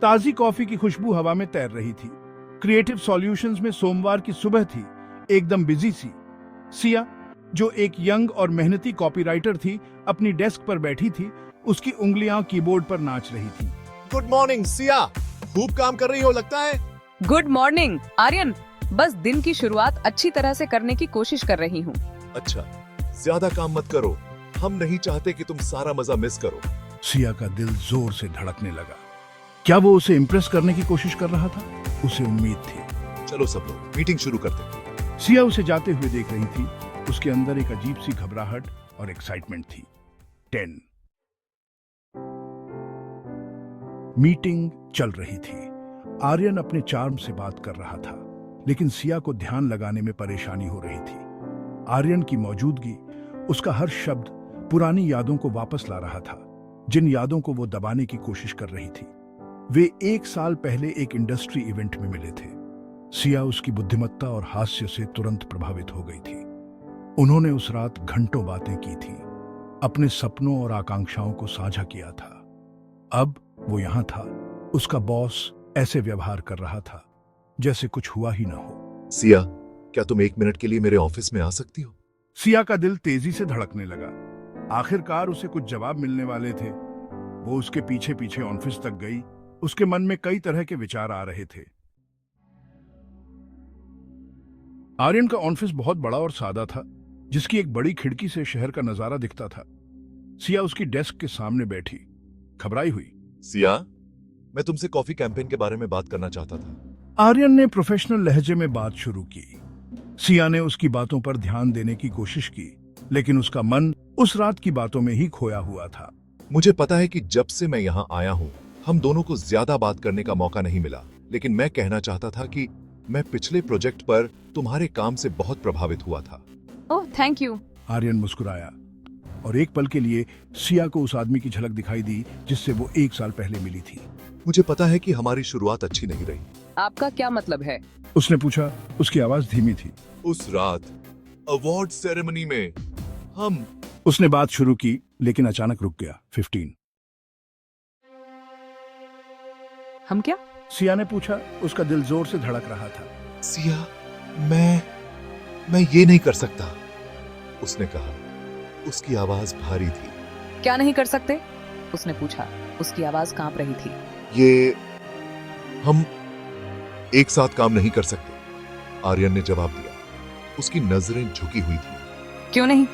ताजी कॉफी की खुशबू हवा में तैर रही थी। क्रिएटिव सॉल्यूशंस में सोमवार की सुबह थी, एकदम बिजी सी। सिया, जो एक यंग और मेहनती कॉपीराइटर थी, अपनी डेस्क पर बैठी थी। उसकी उंगलियां कीबोर्ड पर नाच रही थी। गुड मॉर्निंग सिया, खूब काम कर रही हो लगता है। गुड मॉर्निंग आर्यन, बस दिन की शुरुआत अच्छी तरह से करने की कोशिश कर रही हूँ। अच्छा, ज्यादा काम मत करो, हम नहीं चाहते कि तुम सारा मजा मिस करो। सिया का दिल जोर से धड़कने लगा। क्या वो उसे इम्प्रेस करने की कोशिश कर रहा था? उसे उम्मीद थी। चलो सब लोग मीटिंग शुरू करते हैं। सिया उसे जाते हुए देख रही थी। उसके अंदर एक अजीब सी घबराहट और एक्साइटमेंट थी। 10 मीटिंग चल रही थी। आर्यन अपने चार्म से बात कर रहा था, लेकिन सिया को ध्यान लगाने में परेशानी हो रही थी। आर्यन की मौजूदगी, उसका हर शब्द पुरानी यादों को वापस ला रहा था, जिन यादों को वो दबाने की कोशिश कर रही थी। वे 1 साल पहले एक इंडस्ट्री इवेंट में मिले थे। सिया उसकी बुद्धिमत्ता और हास्य से तुरंत प्रभावित हो गई थी। उन्होंने उस रात घंटों बातें की थी, अपने सपनों और आकांक्षाओं को साझा किया था। अब वो यहां था, उसका बॉस ऐसे व्यवहार कर रहा था जैसे कुछ हुआ ही ना हो। सिया, क्या तुम 1 मिनट के लिए मेरे ऑफिस में आ सकती हो? सिया का दिल तेजी से धड़कने लगा। आखिरकार उसे कुछ जवाब मिलने वाले थे। वो उसके पीछे पीछे ऑफिस तक गई। उसके मन में कई तरह के विचार आ रहे थे। आर्यन का ऑफिस बहुत बड़ा और सादा था, जिसकी एक बड़ी खिड़की से शहर का नजारा दिखता था। सिया उसकी डेस्क के सामने बैठी, घबराई हुई। सिया, मैं तुमसे कॉफी कैंपेन के बारे में बात करना चाहता था। आर्यन ने प्रोफेशनल लहजे में बात शुरू की। सिया ने उसकी बातों पर ध्यान देने की कोशिश की, लेकिन उसका मन उस रात की बातों में ही खोया हुआ था। मुझे पता है कि जब से मैं यहाँ आया हूँ, हम दोनों को ज्यादा बात करने का मौका नहीं मिला, लेकिन मैं कहना चाहता था कि मैं पिछले प्रोजेक्ट पर तुम्हारे काम से बहुत प्रभावित हुआ था। ओह, थैंक यू। आर्यन मुस्कुराया और एक पल के लिए सिया को उस आदमी की झलक दिखाई दी जिससे वो 1 साल पहले मिली थी। मुझे पता है कि हमारी शुरुआत अच्छी नहीं रही। आपका क्या मतलब है? उसने पूछा। उसकी आवाज धीमी थी। उस रात अवार्ड सेरेमनी में हम उसने बात शुरू की, लेकिन अचानक रुक गया। 15 हम क्या? सिया ने पूछा। उसका दिल जोर से धड़क रहा था। सिया, मैं ये नहीं कर सकता, उसने कहा। उसकी आवाज भारी थी। क्या नहीं कर सकते? उसने पूछा। उसकी आवाज कांप रही थी। ये हम एक साथ काम नहीं कर सकते, आर्यन ने जवाब दिया। उसकी नजरें झुकी हुई थी। क्यों नहीं?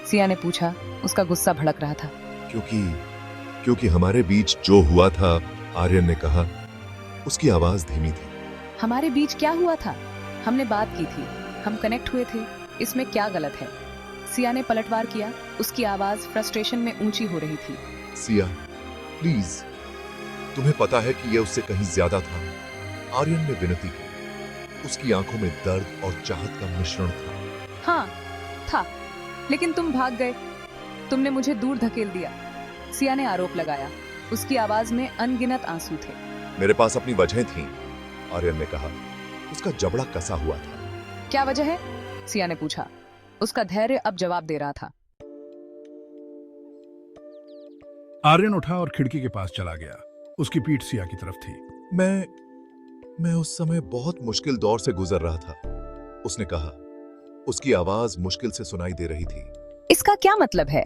सिया ने पूछा। उसका गुस्सा भड़क रहा था। क्योंकि हमारे बीच जो हुआ था, आर्यन ने कहा। उसकी आवाज धीमी थी। हमारे बीच क्या हुआ था? हमने बात की थी, हम कनेक्ट हुए थे, इसमें क्या गलत है? सिया ने पलटवार किया। उसकी आवाज फ्रस्ट्रेशन में ऊंची हो रही थी। सिया, प्लीज, तुम्हें पता है कि यह उससे कहीं ज्यादा था, आर्यन ने विनती की। उसकी आंखों में दर्द और चाहत का मिश्रण था। हाँ था, लेकिन तुम भाग गए। तुमने मुझे दूर धकेल दिया। सिया ने आरोप लगाया। उसकी आवाज में अनगिनत आंसू थे। मेरे पास अपनी वजहें थीं, आर्यन ने कहा। उसका जबड़ा कसा हुआ था। क्या वजह है? सिया ने पूछा। उसका धैर्य अब जवाब दे रहा था। आर्यन उठा और खिड़की के पास चला गया। उसकी पीठ सिया की तरफ थी। मैं उस समय बहुत मुश्किल दौर से गुजर रहा था, उसने कहा। उसकी आवाज मुश्किल से सुनाई दे रही थी। इसका क्या मतलब है?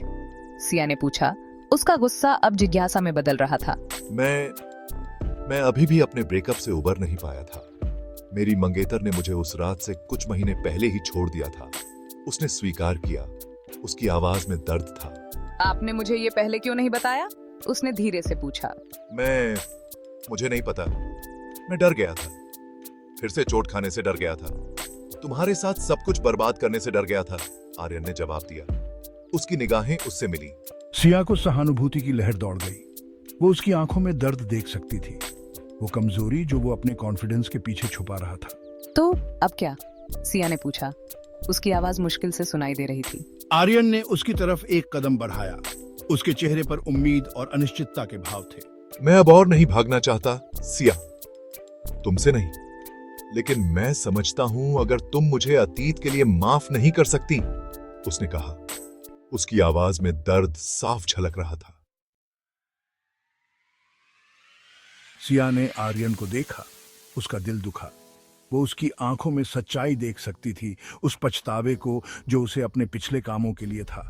सिया ने पूछा। उसका गुस्सा अब जिज्ञासा में बदल रहा था। मैं अभी भी अपने ब्रेकअप से उबर नहीं पाया था। मेरी मंगेतर ने मुझे उस रात से कुछ महीने पहले ही छोड़ दिया था। उसने स्वीकार किया। उसकी आवाज में दर्द था। आपने मुझे ये पहले क्यों नहीं बताया? उसने धीरे से पूछा। मुझे नहीं पता, मैं डर गया था। फिर से चोट खाने से डर गया था। तुम्हारे साथ सब कुछ बर्बाद करने से डर गया था, आर्यन ने जवाब दिया। उसकी निगाहें उससे मिली। सिया को सहानुभूति की लहर दौड़ गई। वो उसकी आंखों में दर्द देख सकती थी, वो कमजोरी जो वो अपने कॉन्फिडेंस के पीछे छुपा रहा था। तो अब क्या? सिया ने पूछा। उसकी आवाज मुश्किल से सुनाई दे रही थी। आर्यन ने उसकी तरफ एक कदम बढ़ाया। उसके चेहरे पर उम्मीद और अनिश्चितता के भाव थे। मैं अब और नहीं भागना चाहता, सिया, तुमसे नहीं, लेकिन मैं समझता हूं अगर तुम मुझे अतीत के लिए माफ नहीं कर सकती, उसने कहा। उसकी आवाज में दर्द साफ झलक रहा था। सिया ने आर्यन को देखा। उसका दिल दुखा। वो उसकी आंखों में सच्चाई देख सकती थी, उस पछतावे को जो उसे अपने पिछले कामों के लिए था।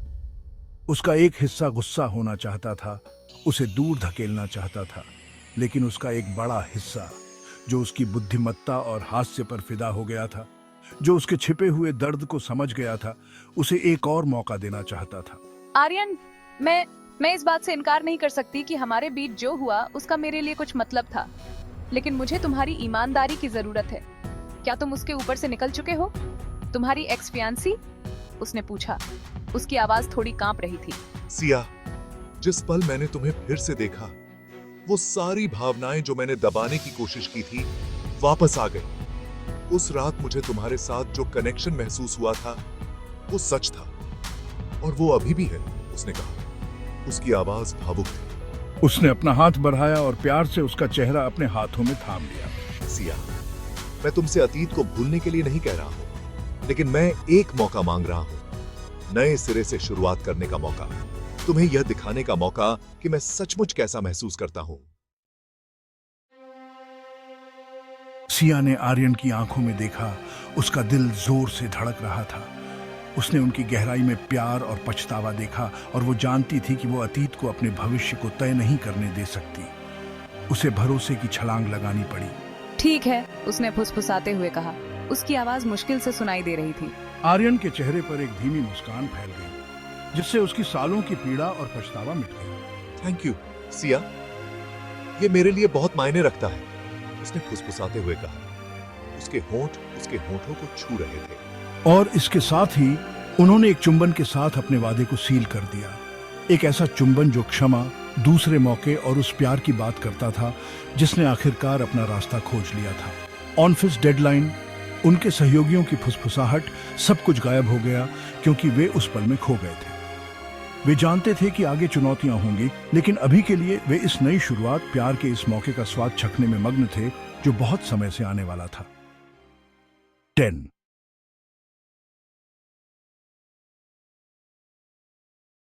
उसका एक हिस्सा गुस्सा होना चाहता था, उसे दूर धकेलना चाहता था, लेकिन उसका एक बड़ा हिस्सा जो उसकी बुद्धिमत्ता और हास्य पर फिदा हो गया था, जो उसके छिपे हुए दर्द को समझ गया था, उसे एक और मौका देना चाहता था। आर्यन, मैं इस बात से इनकार नहीं कर सकती कि हमारे बीच जो हुआ उसका मेरे लिए कुछ मतलब था, लेकिन मुझे तुम्हारी ईमानदारी की जरूरत है। क्या तुम उसके ऊपर से निकल चुके हो? तुम्हारी एक्स फियांसी? उसने पूछा। उसकी आवाज थोड़ी कांप रही थी। सिया, जिस पल मैंने तुम्हें फिर से देखा, वो सारी भावनाएं जो मैंने दबाने की कोशिश की थी वापस आ गई। उस रात मुझे तुम्हारे साथ जो कनेक्शन महसूस हुआ था वो सच था, और वो अभी भी है, उसने कहा। उसकी आवाज भावुक थी। उसने अपना हाथ बढ़ाया और प्यार से उसका चेहरा अपने हाथों में थाम लिया। सिया, मैं तुमसे अतीत को भूलने के लिए नहीं कह रहा हूं, लेकिन मैं एक मौका मांग रहा हूं, नए सिरे से शुरुआत करने का मौका, तुम्हें यह दिखाने का मौका कि मैं सचमुच कैसा महसूस करता हूं। सिया ने आर्यन की आंखों में देखा। उसका दिल जोर से धड़क रहा था। उसने उनकी गहराई में प्यार और पछतावा देखा, और वो जानती थी कि वो अतीत को अपने भविष्य को तय नहीं करने दे सकती। उसे भरोसे की छलांग लगानी पड़ी। ठीक है, उसने फुसफुसाते हुए कहा। उसकी आवाज मुश्किल से सुनाई दे रही थी। आर्यन के चेहरे पर एक धीमी मुस्कान फैल गई, जिससे उसकी सालों की पीड़ा और पछतावा मिट गया। थैंक यू सिया, ये मेरे लिए बहुत मायने रखता है, उसने फुसफुसाते हुए कहा। उसके होंठ उसके होंठों को छू रहे थे। और इसके साथ ही उन्होंने एक चुंबन के साथ अपने वादे को सील कर दिया। एक ऐसा चुंबन जो क्षमा, दूसरे मौके और उस प्यार की बात करता था जिसने आखिरकार अपना रास्ता खोज लिया था। ऑन फिक्स डेडलाइन, उनके सहयोगियों की फुसफुसाहट, सब कुछ गायब हो गया, क्योंकि वे उस पल में खो गए थे। वे जानते थे कि आगे चुनौतियां होंगी, लेकिन अभी के लिए वे इस नई शुरुआत, प्यार के इस मौके का स्वाद चखने में मग्न थे जो बहुत समय से आने वाला था। 10